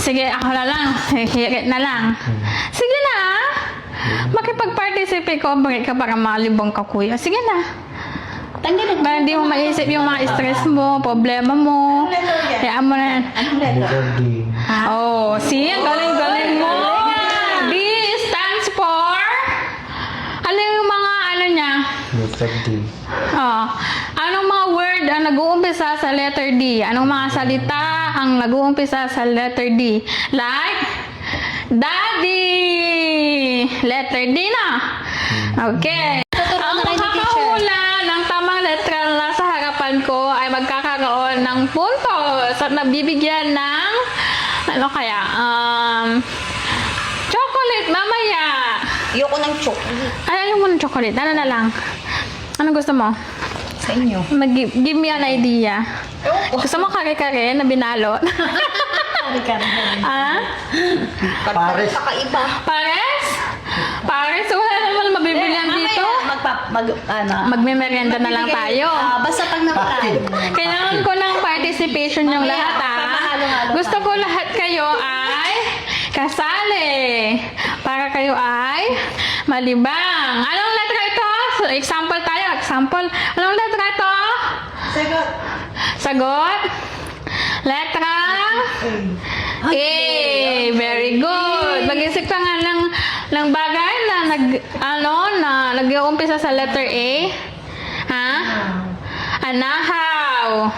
Sige, ako na lang. Hirit na lang. Sige na. Makipag-participate ko, balik ka para malibong ka, kuya. Sige na. Para hindi mo maisip yung mga stress mo, problema mo. Kaya mo na yan. Oh, see? Ang galing-galing mo. D stands for? Ano yung mga ano niya? Letter D. Oh. Anong mga word ang nag-uumpisa sa letter D? Anong mga salita ang nag-uumpisa sa letter D? Like, Daddy! Letter D na. Okay. Ang makakahula ng tamang letra na nasa harapan ko ay magkakaroon ng puntos at nabibigyan ng ano kaya? Chocolate mamaya. Ayoko ng chocolate Ay, ayaw mo ng chocolate. Ano na lang? Ano gusto mo? sa inyo. Give me an idea. Gusto mo kare-kare na binalot? Ah? Pares. Kakaiba. Pares? Pares? Wala naman mabibilihan dito. Magme-merienda na lang tayo. Basta pag nakaraan. Kailangan ko ng participation yung lahat, papahalo-halo Gusto ko lahat kayo ay kasali. Para kayo ay malibang. Anong letra ito? So, example tayo. Example. Anong letra ito? Sagot. Sagot? Letra? A. Very good. Mag-isip ka nga ng bagay na nag-uumpisa sa letter A. Ha? Anahaw.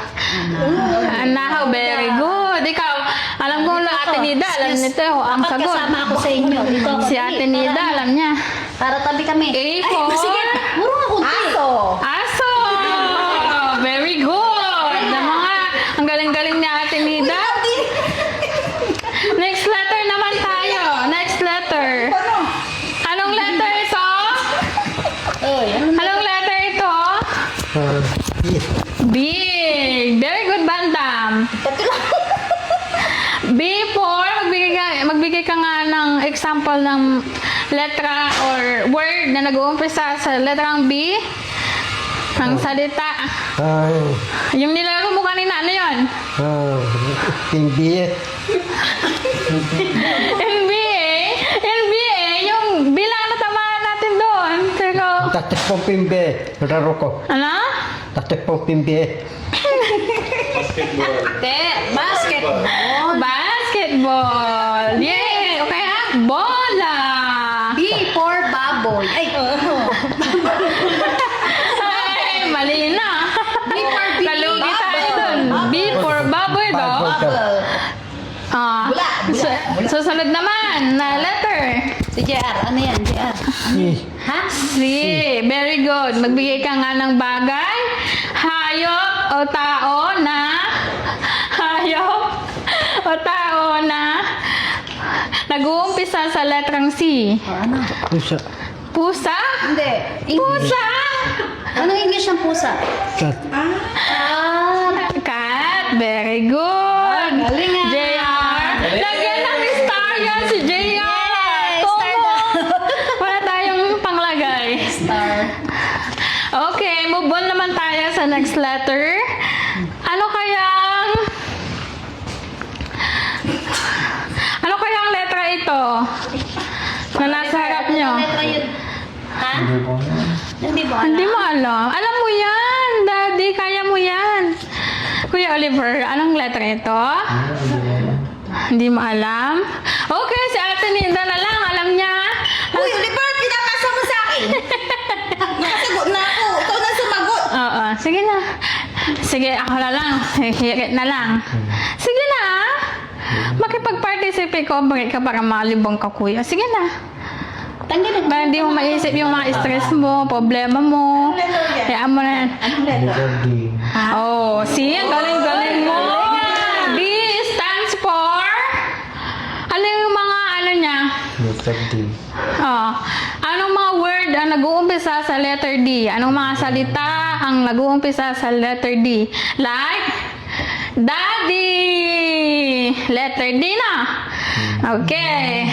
Anahaw. Very good. Ikaw, alam ko lang Ate Nida, alam nito ang Dapat sagot. kasama ako sa inyo. Dito ako. Si Ate Nida, alam niya. Para tabi kami. A Ay, for? sige. Muro nga kunti. Aso. Aso! Very good! Ang galing-galing ni Ate Nida. Next letter naman tayo. Next letter. Anong letter ito? Anong letter ito? B. Very good, Bandam. B for, magbigay ka nga ng example ng letra or word na nag-uumpisa sa letrang B. Ang salita. Yung nilaro mo kanina, ano yun? NBA. NBA, yung bilang na tamaan natin doon. Pero, Tatek pong pimbe. Raro ko. ano? Tatek pong pimbe. Basketball. Basketball. Yay! Okay ha? Bola. B for baboy. Ay. Ay, mali na. B for baby. Kalugi tayo doon. B for baboy do. Bubble. Ah, Bula. susunod naman na letter. Si JR. Ano yan, JR? Ha? C. Very good. Magbigay ka nga ng bagay. Hayop o tao na nag-uumpisa sa letrang C. Ano? Pusa. Pusa? Hindi. Pusa? Anong English ng pusa? Cat. Cat. Very good. Galing ah. JR. Lagyan ng star yan si JR. Yes, Tomo. star daw. Wala tayong panglagay. Star. Okay, move on naman tayo sa next letter. Ano kayang letra ito? Na nasa harap nyo? Letra yun. Ha? Hindi mo alam? Hindi mo alam. Alam mo yan, Daddy. Kaya mo yan. Kuya Oliver, anong letra ito? Hindi mo alam? Okay, si Ate Nida na lang. Alam niya. Uy, Oliver, pinapasa mo sa akin. Nakasagot na ako. Ikaw na sumagot. Oo, sige na. Sige, ako na lang. Hirit na lang. Sige na. Makipag-participate ko, balik ka para malibong ka, kuya. Sige na. Para hindi mo maisip yung mga stress mo, problema mo. Kaya mo na yan. Letter D. Oh, see? Ang galing-galing mo. D stands for? Ano yung mga ano niya? Letter D. Oh. Anong mga word ang nag-uumpisa sa letter D? Anong mga salita ang nag-uumpisa sa letter D? Like, Daddy! Letter D na. Okay.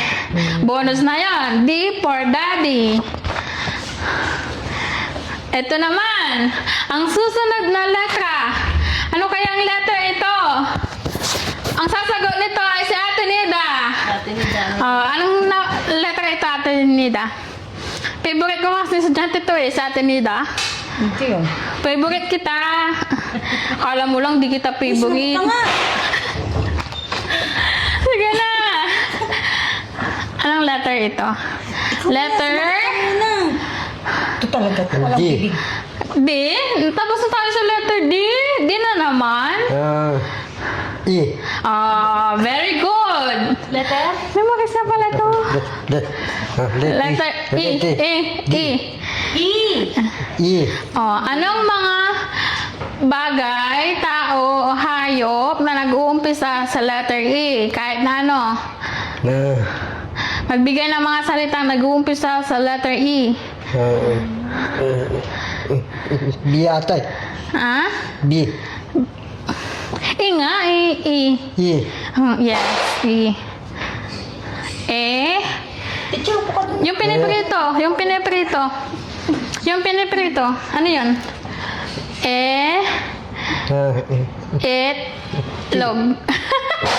Bonus na yon. D for Daddy. Ito naman. Ang susunod na letra. Ano kayang letter ito? Ang sasagot nito ay si Ate Nida. Anong letter ito, Ate Nida? Favorite ko kasi estudyante to sa Ate Nida. Hindi yun. Favorite kita. Akala mo lang di kita favorite. Ka nga. Sige na. Anong letter ito? Letter Ano? Ito talaga. Walang D. bibig. D. Tapos na tayo sa letter D. D na naman. E. Very good. Letter? Memories na pala to. Letter Letter E. E. E. E. Anong mga bagay, tao, o hayop na nag-uumpisa sa letter E? Kahit na ano. Magbigay ng mga salitang nag-uumpisa sa letter E. B ata. Ha? B. E nga, E. E. E. Yes, E. E. Teacher, upo ka dun. Yung piniprito. Yung piniprito. Yung piniprito. Ano yun? E. Itlog.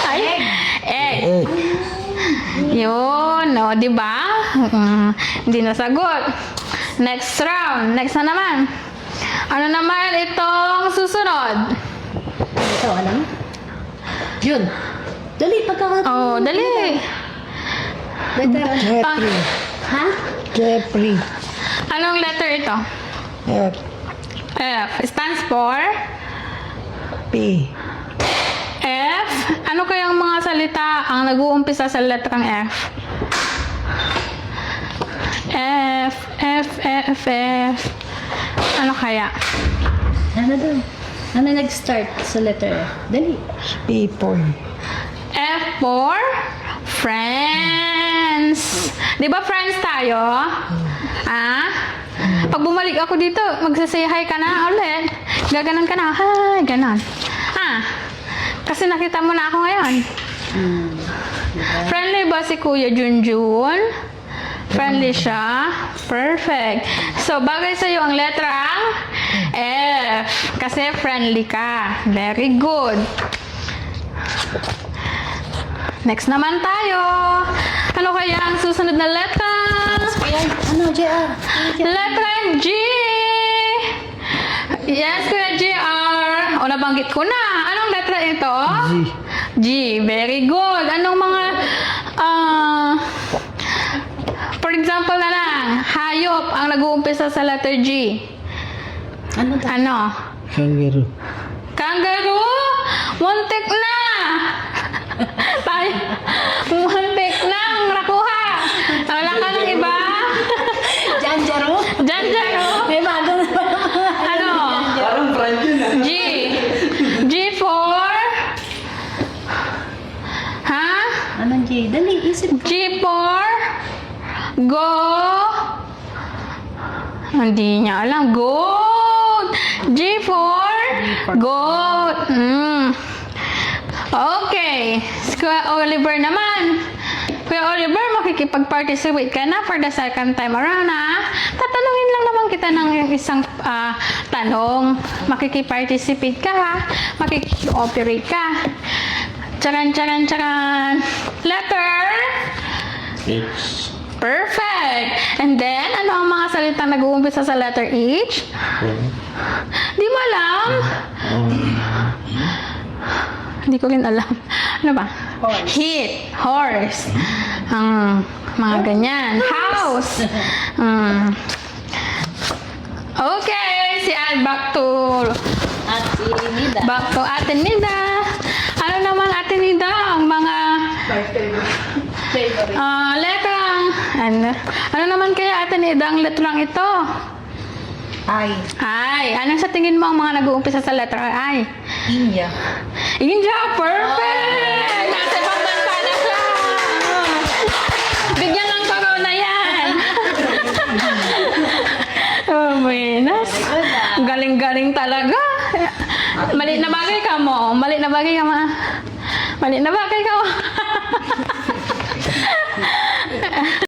Ay. Egg. Egg. Yun, no, di ba? Hindi nasagot. Next round. Next na naman. Ano naman itong susunod? Ito, alam? Yun. Dali, pagkakaroon. Oh, dali. Letter. Jeffrey. Ha? Jeffrey. Anong letter ito? F. F. Stands for? P. F. Ano kayang mga salita ang nag-uumpisa sa letrang F? F. F. F. F. Ano kaya? Ano doon? Ano nag-start sa letter F? Dali. People. F for friends. Di ba friends tayo? Pag bumalik ako dito, magsasay hi ka na ulit. Gaganon ka na. Hi, ganon. Kasi nakita mo na ako ngayon. Friendly ba si Kuya Junjun? Friendly siya? Perfect. So, bagay sa'yo ang letrang F. Kasi friendly ka. Very good. Next naman tayo. Ano kaya ang susunod na letra? Ano, JR? Letra G. Yes, Kuya JR. O, nabanggit ko na. Anong letra ito? G. G. Very good. Anong mga, for example na lang, hayop ang nag-uumpisa sa letter G. Ano daw? Ano? Kangaroo. Kangaroo? Muntik na! Tayo, muntik na ang nakuha. Wala ka ng iba? Janjaro? Janjaro? May bago na ba? Ano? Parang friend yun ah. G. G for? Ha? Anong J? Dali, isip ko. G for? Go? Hindi niya alam. Goat. G for? Goat. Okay. Kuya Oliver naman. Kuya Oliver, makikipag-participate ka na for the second time around, ha? Tatanungin lang naman kita ng isang tanong. Makikipag-participate ka, ha? Makikipag-operate ka. Charan, charan, charan. Letter? H. Perfect. And then, ano ang mga salitang nag-uumpisa sa letter H? Di mo alam? Hindi ko rin alam. Ano ba? Horse. Heat. Horse. Mga ganyan. House. Okay. Back to At si Nida. Ate Nida. Ano naman Ate Nida ang mga Favorite. letrang ano naman kaya Ate Nida ang letrang ito? I. Ay. Ano sa tingin mo ang mga nag-uumpisa sa letra I? India. India, perfect! Nasa ibang bansa na siya! Bigyan ng corona yan! Oh, buenas. Galing-galing talaga. Mali na bagay ka mo. Mali na bagay ka mo.